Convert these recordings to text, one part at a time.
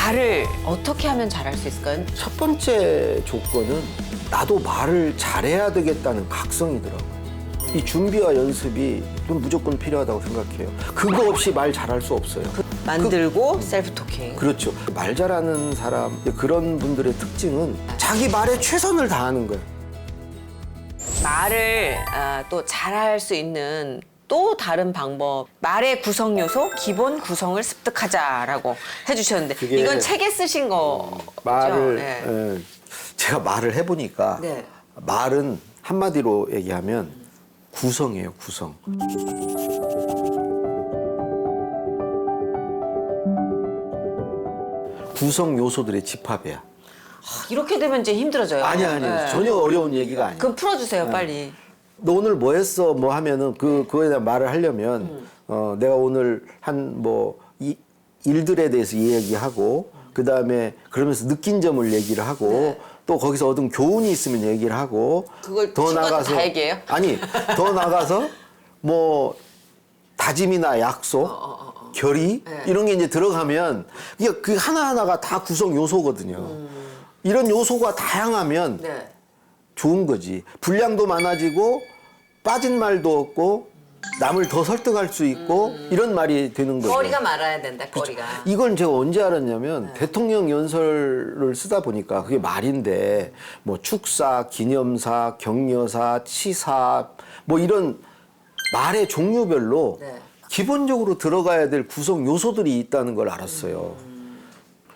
말을 어떻게 하면 잘할 수 있을까요? 첫 번째 조건은 나도 말을 잘해야 되겠다는 각성이더라고요. 이 준비와 연습이 좀 무조건 필요하다고 생각해요. 그거 없이 말 잘할 수 없어요. 만들고 셀프 토킹. 그렇죠. 말 잘하는 사람, 그런 분들의 특징은 자기 말에 최선을 다하는 거예요. 말을 또 잘할 수 있는 또 다른 방법. 말의 구성 요소, 기본 구성을 습득하자라고 해주셨는데 그게 이건 책에 쓰신 거죠? 말을 네. 제가 말을 해보니까 네. 말은 한마디로 얘기하면 구성이에요. 구성. 구성 요소들의 집합이야. 이렇게 되면 이제 힘들어져요. 아니야. 네. 전혀 어려운 얘기가 아니야. 그럼 풀어주세요, 빨리. 너 오늘 뭐 했어? 뭐 하면은 그거에 대한 말을 하려면 내가 오늘 한 이 일들에 대해서 이야기하고 그다음에 그러면서 느낀 점을 얘기를 하고 또 거기서 얻은 교훈이 있으면 얘기를 하고 그걸 친구한테 다 얘기해요? 아니 더 나가서 뭐 다짐이나 약속 결의 이런 게 이제 들어가면 이게 그 하나하나가 다 구성 요소거든요. 이런 요소가 다양하면 네. 좋은 거지. 분량도 많아지고 빠진 말도 없고 남을 더 설득할 수 있고 이런 말이 되는 거죠. 거리가 말아야 된다, 거리가. 이걸 제가 언제 알았냐면 대통령 연설을 쓰다 보니까 그게 말인데 뭐 축사, 기념사, 격려사, 치사 뭐 이런 말의 종류별로 네. 기본적으로 들어가야 될 구성 요소들이 있다는 걸 알았어요.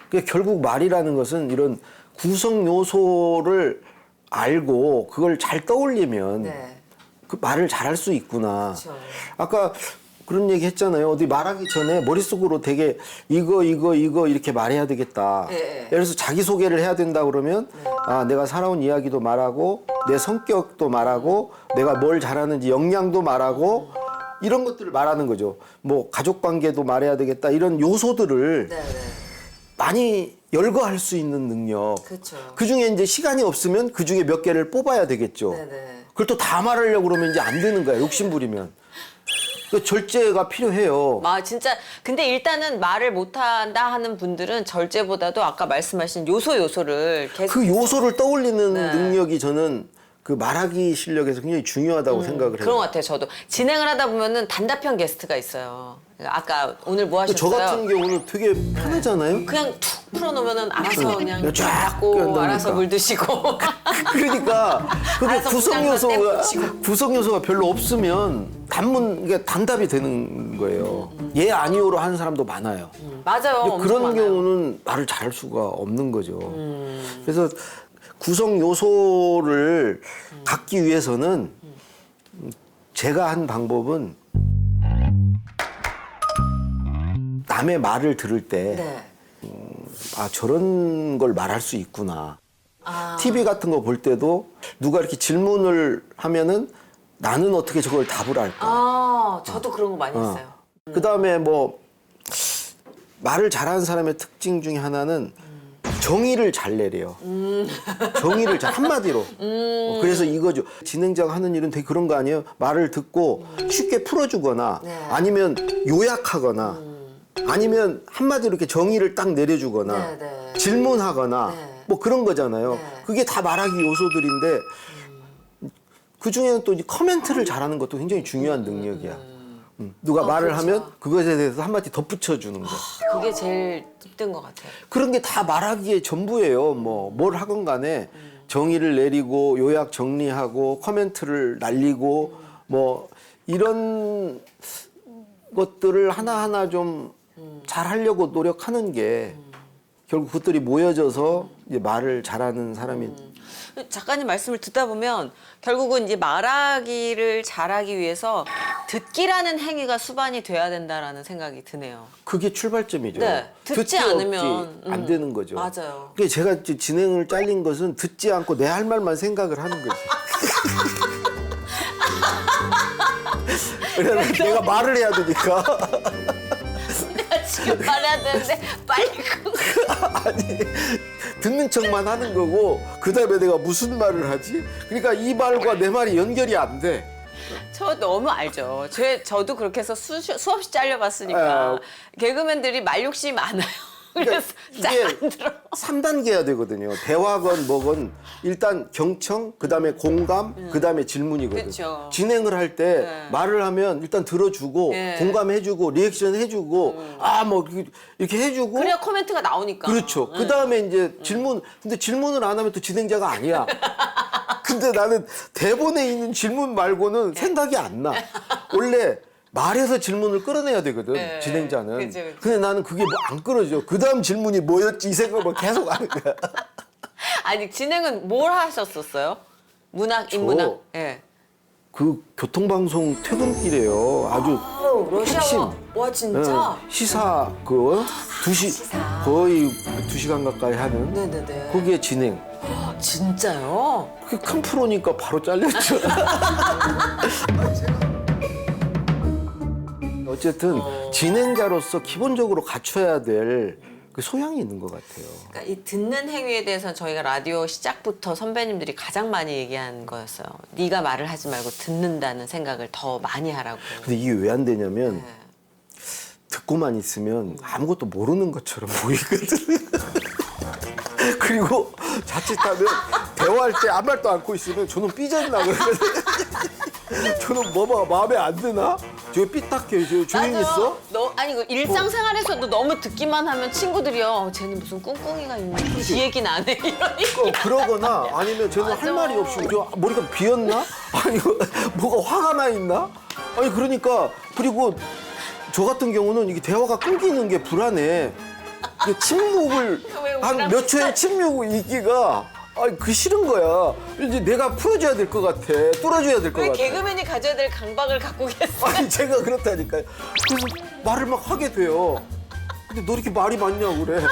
그러니까 결국 말이라는 것은 이런 구성 요소를 알고 그걸 잘 떠올리면 네. 그 말을 잘할 수 있구나. 그쵸. 아까 그런 얘기 했잖아요. 어디 말하기 전에 머릿속으로 되게 이거 이렇게 말해야 되겠다. 네. 예를 들어서 자기소개를 해야 된다 그러면 아, 내가 살아온 이야기도 말하고 내 성격도 말하고 내가 뭘 잘하는지 역량도 말하고 이런 것들을 말하는 거죠. 뭐 가족관계도 말해야 되겠다. 이런 요소들을 네, 네. 많이 열거할 수 있는 능력. 그쵸. 그중에 이제 시간이 없으면 그중에 몇 개를 뽑아야 되겠죠. 네네. 그걸 또 다 말하려고 그러면 이제 안 되는 거야. 욕심부리면. 그 절제가 필요해요. 진짜 근데 일단은 말을 못한다 하는 분들은 절제보다도 아까 말씀하신 요소를 계속 그 요소를 떠올리는 네. 능력이 저는 그 말하기 실력에서 굉장히 중요하다고 생각을 해요. 그런 것 같아요. 저도 진행을 하다 보면은 단답형 게스트가 있어요. 아까 오늘 뭐 하셨어요? 저 같은 경우는 되게 편하잖아요. 그냥 툭 풀어놓으면은 알아서 그냥 쫙 잡고 껴안다니까. 알아서 물 드시고 그러니까 그게 알아서 구성 요소가 별로 없으면 이게 단답이 되는 거예요. 예 아니오로 하는 사람도 많아요. 맞아요. 근데 엄청 그런 많아요. 경우는 말을 잘할 수가 없는 거죠. 그래서 구성 요소를 갖기 위해서는 제가 한 방법은 남의 말을 들을 때 네. 아, 저런 걸 말할 수 있구나. 아. TV 같은 거 볼 때도 누가 이렇게 질문을 하면은 나는 어떻게 저걸 답을 할까? 저도 그런 거 많이 했어요. 그 다음에 뭐 말을 잘하는 사람의 특징 중에 하나는 정의를 잘 내려요. 정의를 잘 한마디로. 그래서 이거죠. 진행자가 하는 일은 되게 그런 거 아니에요? 말을 듣고 쉽게 풀어주거나 네. 아니면 요약하거나 아니면 한마디로 이렇게 정의를 딱 내려주거나 네, 네. 질문하거나 네. 뭐 그런 거잖아요. 네. 그게 다 말하기 요소들인데 그 중에는 또 이제 커멘트를 잘하는 것도 굉장히 중요한 능력이야. 누가 말을 그렇죠. 하면 그것에 대해서 한마디 덧붙여주는 거. 그게 제일 힘든 것 같아요. 그런 게 다 말하기의 전부예요. 뭐 뭘 하건 간에 정의를 내리고 요약 정리하고 커멘트를 날리고 뭐 이런 것들을 하나하나 좀 잘하려고 노력하는 게 결국 그것들이 모여져서 이제 말을 잘하는 사람이 작가님 말씀을 듣다 보면 결국은 이제 말하기를 잘하기 위해서 듣기라는 행위가 수반이 돼야 된다라는 생각이 드네요. 그게 출발점이죠. 네, 듣지 않으면, 안 되는 거죠. 맞아요. 그러니까 제가 이제 진행을 잘린 것은 듣지 않고 내 할 말만 생각을 하는 거지. 왜냐면 내가 말을 해야 되니까. 내가 지금 말해야 되는데 빨리 아니 듣는 척만 하는 거고 그다음에 내가 무슨 말을 하지? 그러니까 이 말과 내 말이 연결이 안 돼. 저 너무 알죠. 저도 그렇게 해서 수없이 잘려봤으니까. 개그맨들이 말 욕심이 많아요. 그래서 잘 이게 안 들어. 3단계 해야 되거든요. 대화건 뭐건 일단 경청, 그다음에 공감, 그다음에 질문이거든요. 그쵸. 진행을 할 때 말을 하면 일단 들어주고 네. 공감해주고 리액션 해주고 뭐 이렇게 해주고 그래야 코멘트가 나오니까. 그렇죠. 그다음에 이제 질문. 근데 질문을 안 하면 또 진행자가 아니야. 근데 나는 대본에 있는 질문 말고는 생각이 안 나. 원래 말해서 질문을 끌어내야 되거든, 네. 진행자는. 그쵸, 그쵸. 근데 나는 그게 뭐 안 끌어져. 그 다음 질문이 뭐였지 이 생각을 계속 하는 거야. 아니 진행은 뭘 하셨었어요? 문학, 인문학? 예. 그 교통방송 퇴근길에요. 아주 핵심. 와 진짜? 시사 그 2시 시사. 거의 2시간 가까이 하는 네네네. 거기에 진행. 진짜요? 그게 큰 프로니까 바로 잘렸죠. 어쨌든 진행자로서 기본적으로 갖춰야 될 그 소양이 있는 것 같아요. 그러니까 이 듣는 행위에 대해서 저희가 라디오 시작부터 선배님들이 가장 많이 얘기한 거였어요. 네가 말을 하지 말고 듣는다는 생각을 더 많이 하라고. 근데 이게 왜 안 되냐면 네. 듣고만 있으면 아무것도 모르는 것처럼 보이거든. 그리고 자칫하면 대화할 때 아무 말도 않고 있으면 저는 삐졌나 그러거든. 저는 뭐가 마음에 안 드나? 저 삐딱해. 저 조용히 있어? 아니 그 일상생활에서도 너무 듣기만 하면 친구들이요. 쟤는 무슨 꿍꿍이가 있는지 이 얘기는 안 해. 이러니까. 그러거나 아니면 저는 맞아. 할 말이 없이 저 머리가 비었나? 아니 뭐가 화가 나 있나? 아니 그러니까 그리고 저 같은 경우는 이게 대화가 끊기는 게 불안해. 이게 침묵을 왜 한 우리랑 몇 초의 침묵 있기가 그 싫은 거야. 이제 내가 풀어줘야 될 것 같아. 뚫어줘야 될 것 왜 같아. 개그맨이 가져야 될 강박을 갖고 계세요? 아니 제가 그렇다니까요. 그래서 말을 막 하게 돼요. 근데 너 이렇게 말이 많냐고 그래.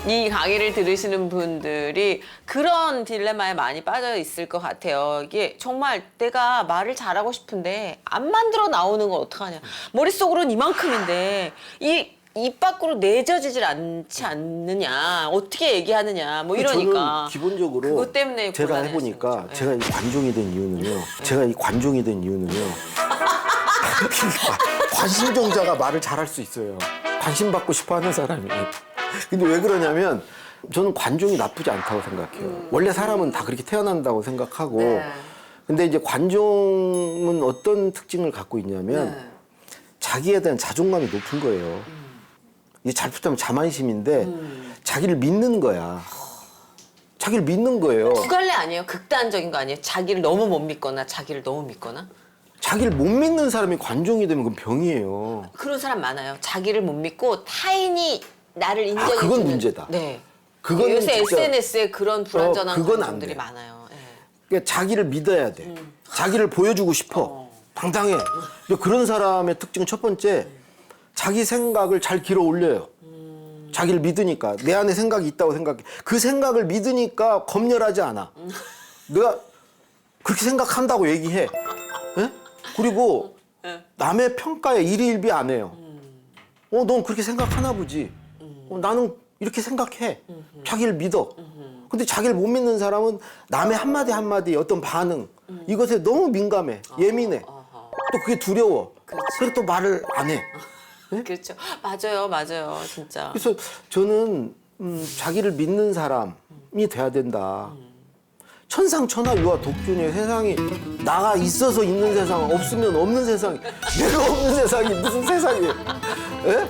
이 강의를 들으시는 분들이 그런 딜레마에 많이 빠져 있을 것 같아요. 이게 정말 내가 말을 잘하고 싶은데 안 만들어 나오는 건 어떡하냐. 머릿속으로는 이만큼인데 입 밖으로 내져지질 않지 않느냐. 어떻게 얘기하느냐. 뭐 이러니까. 저는 기본적으로 그것 때문에 제가 곤란해 해보니까 하시는 거죠. 제가 이 관종이 된 이유는요. 제가 이 관종이 된 이유는요. 관심종자가 말을 잘할 수 있어요. 관심 받고 싶어하는 사람이. 근데 왜 그러냐면 저는 관종이 나쁘지 않다고 생각해요. 원래 사람은 다 그렇게 태어난다고 생각하고. 네. 근데 이제 관종은 어떤 특징을 갖고 있냐면 네. 자기에 대한 자존감이 높은 거예요. 이게 잘못하면 자만심인데 자기를 믿는 거야. 자기를 믿는 거예요. 두 갈래 아니에요? 극단적인 거 아니에요? 자기를 너무 못 믿거나 자기를 너무 믿거나? 자기를 못 믿는 사람이 관종이 되면 그건 병이에요. 그런 사람 많아요. 자기를 못 믿고 타인이 나를 인정해 그건 주는. 문제다. 네. 그건 요새 진짜- SNS에 그런 불완전한 그건 안 관종들이 돼. 많아요. 예. 그러니까 자기를 믿어야 돼. 자기를 보여주고 싶어. 당당해. 근데 그런 사람의 특징 첫 번째, 자기 생각을 잘 길어 올려요. 자기를 믿으니까. 내 안에 생각이 있다고 생각해. 그 생각을 믿으니까 검열하지 않아. 내가 그렇게 생각한다고 얘기해. 예? 그리고 남의 평가에 일희일비 안 해요. 넌 그렇게 생각하나 보지. 나는 이렇게 생각해. 자기를 믿어. 근데 자기를 못 믿는 사람은 남의 한마디 한마디 어떤 반응 이것에 너무 민감해. 예민해. 또 그게 두려워. 그래서 또 말을 안 해. 그렇죠. 맞아요. 진짜. 그래서 저는 자기를 믿는 사람이 돼야 된다. 천상천하 독균의 세상이 나가 있어서 있는 세상, 없으면 없는 세상. 내가 없는 세상이 무슨 세상이에요? 예?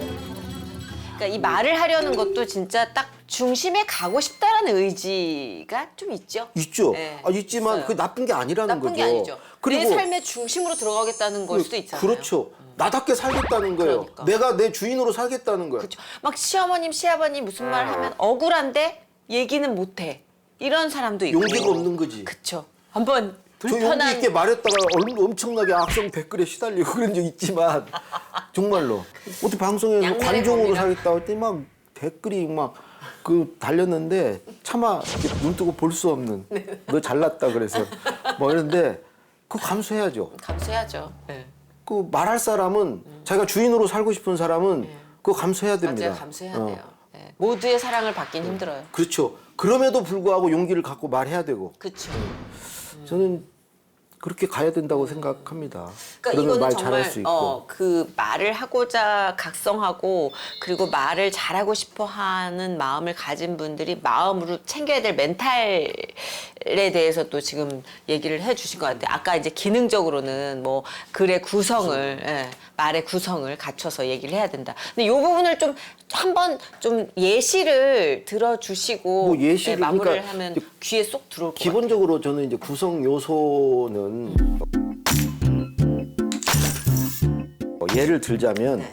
그러니까 이 말을 하려는 것도 진짜 딱 중심에 가고 싶다라는 의지가 좀 있죠. 있죠. 네, 있지만 있어요. 그게 나쁜 게 아니라는 나쁜 거죠. 게 아니죠. 그리고 내 삶의 중심으로 들어가겠다는 걸 수도 있잖아요. 그렇죠. 나답게 살겠다는 거예요. 그러니까. 내가 내 주인으로 살겠다는 거예요. 그렇죠. 막 시어머님, 시아버님 무슨 말 하면 억울한데 얘기는 못해. 이런 사람도 있고. 용기가 없는 거지. 그렇죠. 한번 저 용기 불편한 있게 말했다가 엄청나게 악성 댓글에 시달리고 그런 적 있지만 정말로 어떻게 방송에서 양날의 관종으로 검이라. 살겠다고 했더니 막 댓글이 막 그 달렸는데 차마 이렇게 눈 뜨고 볼 수 없는 네. 너 잘났다 그래서 뭐 이런데 그거 감수해야죠. 감수해야죠. 네. 그 말할 사람은 자기가 주인으로 살고 싶은 사람은 그거 감수해야 됩니다. 맞아요. 감수해야 돼요. 네. 모두의 사랑을 받긴 힘들어요. 그렇죠. 그럼에도 불구하고 용기를 갖고 말해야 되고 그렇죠. 저는 그렇게 가야 된다고 생각합니다. 그러니까 그러면 이거는 말 정말 잘할 수 있고. 그 말을 하고자 각성하고 그리고 말을 잘하고 싶어하는 마음을 가진 분들이 마음으로 챙겨야 될 멘탈에 대해서 또 지금 얘기를 해주신 것 같아요. 아까 이제 기능적으로는 뭐 글의 구성을 말의 구성을 갖춰서 얘기를 해야 된다. 근데 이 부분을 좀 한번 좀 예시를 들어주시고 뭐 예시를 마무리를 그러니까 하면 귀에 쏙 들어올 것 같아요. 기본적으로 저는 이제 구성 요소는 예를 들자면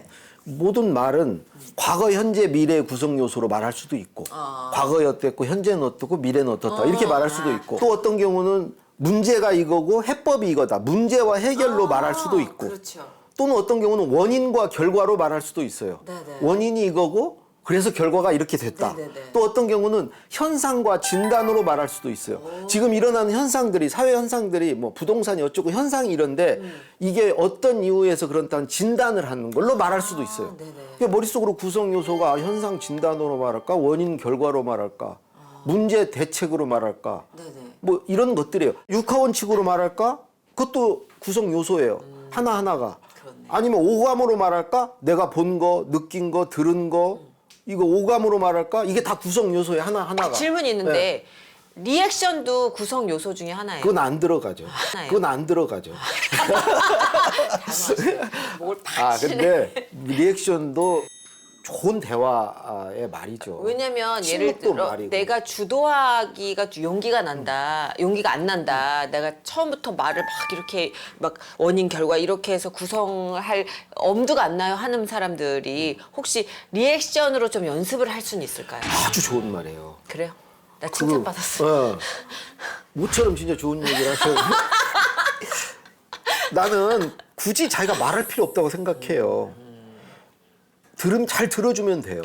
모든 말은 과거, 현재, 미래 구성 요소로 말할 수도 있고 과거에 어땠고 현재는 어떻고 미래는 어떻다 이렇게 말할 수도 있고 또 어떤 경우는 문제가 이거고 해법이 이거다 문제와 해결로 말할 수도 있고 그렇죠. 또는 어떤 경우는 원인과 결과로 말할 수도 있어요. 네네. 원인이 이거고 그래서 결과가 이렇게 됐다. 네네네. 또 어떤 경우는 현상과 진단으로 말할 수도 있어요. 지금 일어나는 현상들이 사회 현상들이 뭐 부동산이 어쩌고 현상이 이런데 이게 어떤 이유에서 그렇다는 진단을 하는 걸로 말할 수도 있어요. 네네. 그러니까 머릿속으로 구성 요소가 현상 진단으로 말할까 원인 결과로 말할까 문제 대책으로 말할까 네네. 뭐 이런 것들이에요. 육하원칙으로 말할까 그것도 구성 요소예요. 하나하나가. 그렇네. 아니면 오감으로 말할까 내가 본 거 느낀 거 들은 거 이거 오감으로 말할까 이게 다 구성 요소의 하나하나가. 질문이 있는데 리액션도 구성 요소 중에 하나예요. 그건 안 들어가죠. 하나예요? 그건 안 들어가죠. 목을 팍 치네. 근데 리액션도 좋은 대화의 말이죠. 왜냐면 예를 침묵도 들어 말이고. 내가 주도하기가 용기가 난다. 용기가 안 난다. 내가 처음부터 말을 막 이렇게 막 원인 결과 이렇게 해서 구성할 엄두가 안 나요 하는 사람들이 혹시 리액션으로 좀 연습을 할 수는 있을까요? 아주 좋은 말이에요. 그래요? 나 칭찬받았어. 모처럼 진짜 좋은 얘기를 하셔요. 나는 굳이 자기가 말할 필요 없다고 생각해요. 잘 들어주면 돼요.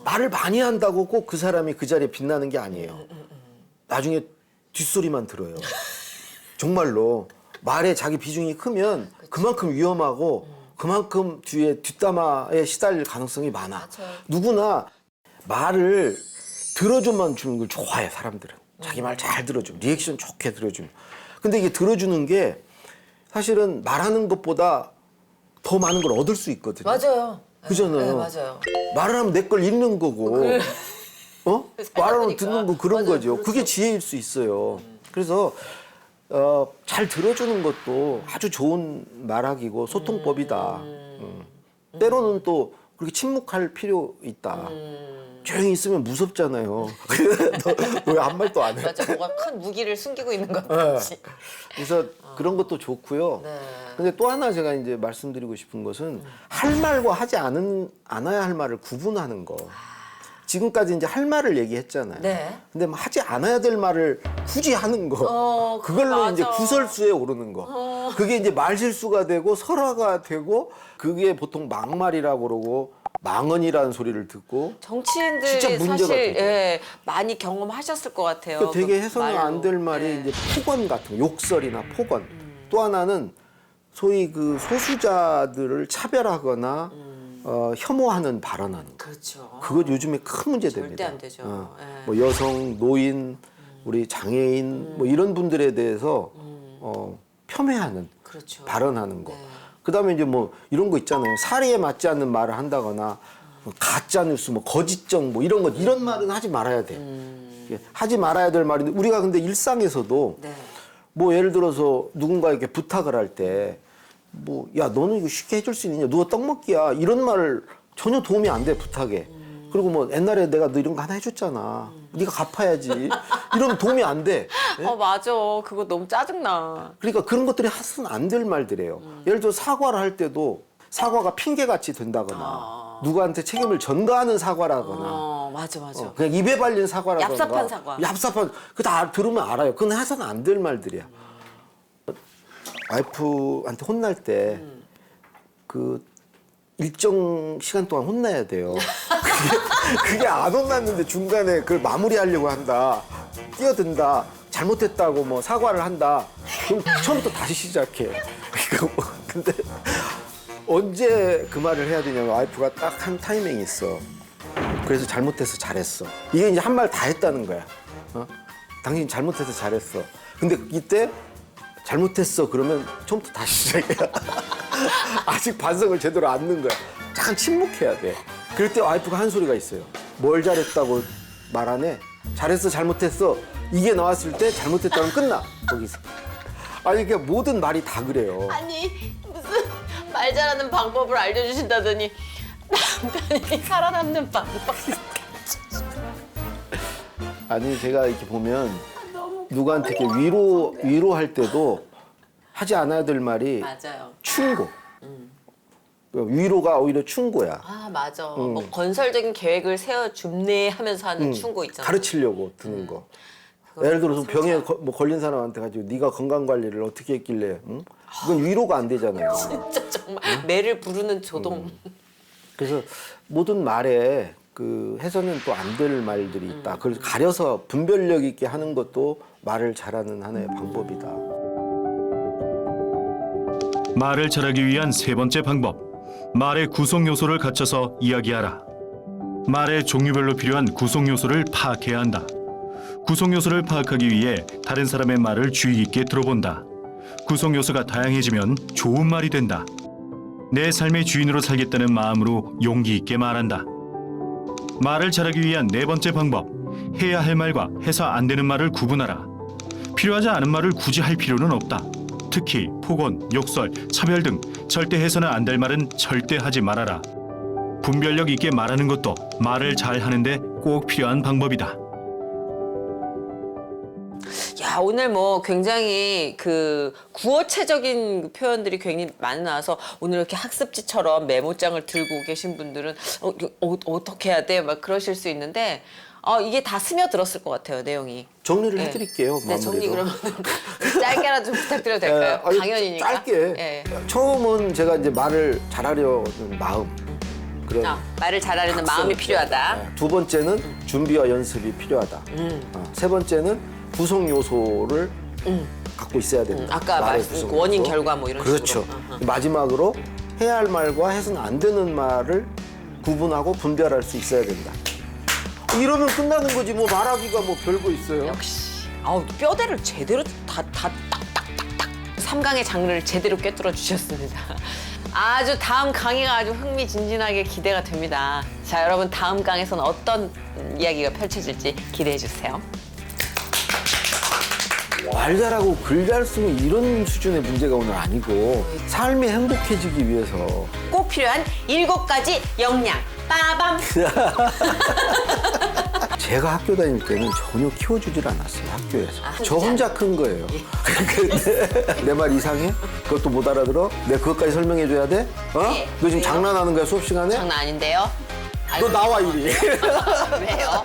말을 많이 한다고 꼭 그 사람이 그 자리에 빛나는 게 아니에요. 나중에 뒷소리만 들어요. 정말로 말에 자기 비중이 크면 그만큼 위험하고 그만큼 뒤에 뒷담화에 시달릴 가능성이 많아. 누구나 말을 들어줘만 주는 걸 좋아해 사람들은. 자기 말 잘 들어주면 리액션 좋게 들어주면. 근데 이게 들어주는 게 사실은 말하는 것보다 더 많은 걸 얻을 수 있거든요. 맞아요. 그잖아요. 네, 맞아요. 말을 하면 내 걸 읽는 거고, 말하면 생각해보니까. 듣는 거 그런 맞아요. 거죠. 그렇죠. 그게 지혜일 수 있어요. 그래서 잘 들어주는 것도 아주 좋은 말하기고 소통법이다. 때로는 또 그렇게 침묵할 필요 있다. 조용히 있으면 무섭잖아요. 너 왜 한 말도 안 해? 맞아. 뭐가 큰 무기를 숨기고 있는 것 같지. 그래서 그런 것도 좋고요. 네. 근데 또 하나 제가 이제 말씀드리고 싶은 것은 할 말과 하지 않아야 할 말을 구분하는 거. 지금까지 이제 할 말을 얘기했잖아요. 네. 근데 뭐 하지 않아야 될 말을 굳이 하는 거. 그걸로 맞아. 이제 구설수에 오르는 거. 그게 이제 말실수가 되고 설화가 되고 그게 보통 막말이라고 그러고 망언이라는 소리를 듣고 정치인들이 진짜 문제가 사실 되죠. 많이 경험하셨을 것 같아요. 그러니까 되게 그 해서는 말로. 안 될 말이 네. 이제 폭언 같은 거, 욕설이나 폭언. 또 하나는 소위 그 소수자들을 차별하거나 혐오하는 발언하는 거. 그렇죠. 그거 요즘에 큰 문제 절대 됩니다. 안 되죠. 예. 뭐 여성, 노인, 우리 장애인 뭐 이런 분들에 대해서 폄훼하는 그렇죠. 발언하는 거. 네. 그다음에 이제 뭐 이런 거 있잖아요. 사리에 맞지 않는 말을 한다거나 뭐 가짜 뉴스, 뭐 거짓정, 뭐 이런 거 이런 말은 하지 말아야 돼. 이게 하지 말아야 될 말인데 우리가 근데 일상에서도 네. 뭐 예를 들어서 누군가에게 부탁을 할 때 뭐 야 너는 이거 쉽게 해줄 수 있느냐? 누가 떡먹기야? 이런 말을 전혀 도움이 안 돼 부탁에. 그리고 뭐 옛날에 내가 너 이런 거 하나 해줬잖아. 네가 갚아야지. 이러면 도움이 안 돼. 맞아. 그거 너무 짜증나. 그러니까 그런 것들이 해서는 안 될 말들이에요. 예를 들어 사과를 할 때도 사과가 핑계같이 된다거나 누구한테 책임을 전가하는 사과라거나 맞아, 맞아. 그냥 입에 발린 사과라거나 얍삽한 사과. 얍삽한 그거 다 들으면 알아요. 그건 해서는 안 될 말들이야. 와이프한테 혼날 때 그 일정 시간 동안 혼나야 돼요. 그게 안 혼났는데 중간에 그걸 마무리하려고 한다. 뛰어든다. 잘못했다고 뭐 사과를 한다. 그럼 처음부터 다시 시작해. 근데 언제 그 말을 해야 되냐면 와이프가 딱 한 타이밍이 있어. 그래서 잘못해서 잘했어. 이게 이제 한 말 다 했다는 거야. 당신 잘못해서 잘했어. 근데 이때 잘못했어 그러면 처음부터 다시 시작이야. 아직 반성을 제대로 안 넣은 거야. 잠깐 침묵해야 돼. 그럴 때 와이프가 한 소리가 있어요. 뭘 잘했다고 말 안 해? 잘했어 잘못했어 이게 나왔을 때 잘못했다면 끝나 거기서. 아니 그러니까 모든 말이 다 그래요. 아니 무슨 말 잘하는 방법을 알려주신다더니 남편이 살아남는 방법. 아니 제가 이렇게 보면 누구한테 이렇게 위로할 때도 하지 않아야 될 말이 맞아요. 충고. 위로가 오히려 충고야. 아 맞아. 뭐 건설적인 계획을 세워 줍네 하면서 하는 충고 있잖아. 가르치려고 드는 거. 예를 들어서 병에 뭐 걸린 사람한테 가지고 네가 건강 관리를 어떻게 했길래, 응? 이건 위로가 안 되잖아요. 진짜 정말 매를 부르는 조동. 그래서 모든 말에 그 해서는 또 안 될 말들이 있다. 그걸 가려서 분별력 있게 하는 것도 말을 잘하는 하나의 방법이다. 말을 잘하기 위한 세 번째 방법. 말의 구성 요소를 갖춰서 이야기하라. 말의 종류별로 필요한 구성 요소를 파악해야 한다. 구성 요소를 파악하기 위해 다른 사람의 말을 주의 깊게 들어본다. 구성 요소가 다양해지면 좋은 말이 된다. 내 삶의 주인으로 살겠다는 마음으로 용기 있게 말한다. 말을 잘하기 위한 네 번째 방법. 해야 할 말과 해서 안 되는 말을 구분하라. 필요하지 않은 말을 굳이 할 필요는 없다. 특히 폭언, 욕설, 차별 등 절대 해서는 안 될 말은 절대 하지 말아라. 분별력 있게 말하는 것도 말을 잘 하는데 꼭 필요한 방법이다. 야 오늘 뭐 굉장히 그 구어체적인 표현들이 굉장히 많이 나와서 오늘 이렇게 학습지처럼 메모장을 들고 계신 분들은 어떻게 해야 돼? 막 그러실 수 있는데 이게 다 스며들었을 것 같아요 내용이. 정리를 네. 해드릴게요. 네, 정리 마무리로. 그러면 짧게라도 좀 부탁드려도 될까요? 아니, 당연히니까. 짧게. 예. 처음은 제가 이제 말을 잘하려는 마음. 그런 말을 잘하려는 각성. 마음이 필요하다. 네. 두 번째는 준비와 연습이 필요하다. 세 번째는 구성 요소를 갖고 있어야 된다. 아까 말의 말씀 구성 그 원인 요소. 결과 뭐 이런 그렇죠. 식으로. 마지막으로 해야 할 말과 해서는 안 되는 말을 구분하고 분별할 수 있어야 된다. 이러면 끝나는 거지 뭐 말하기가 뭐 별거 있어요. 역시 뼈대를 제대로 다 딱딱딱딱 3강의 장르를 제대로 꿰뚫어 주셨습니다. 아주 다음 강의가 아주 흥미진진하게 기대가 됩니다. 자 여러분 다음 강에서는 어떤 이야기가 펼쳐질지 기대해 주세요. 말 잘하고 글 잘 쓰면 이런 수준의 문제가 오늘 아니고 삶이 행복해지기 위해서 꼭 필요한 7가지 역량 빠밤. 제가 학교 다닐 때는 전혀 키워주질 않았어요 학교에서. 저 진짜? 혼자 큰 거예요. 근데 내 말 이상해? 그것도 못 알아들어? 내가 그것까지 설명해 줘야 돼? 네. 너 지금 왜요? 장난하는 거야 수업 시간에? 장난 아닌데요? 너 나와 이리. 왜요?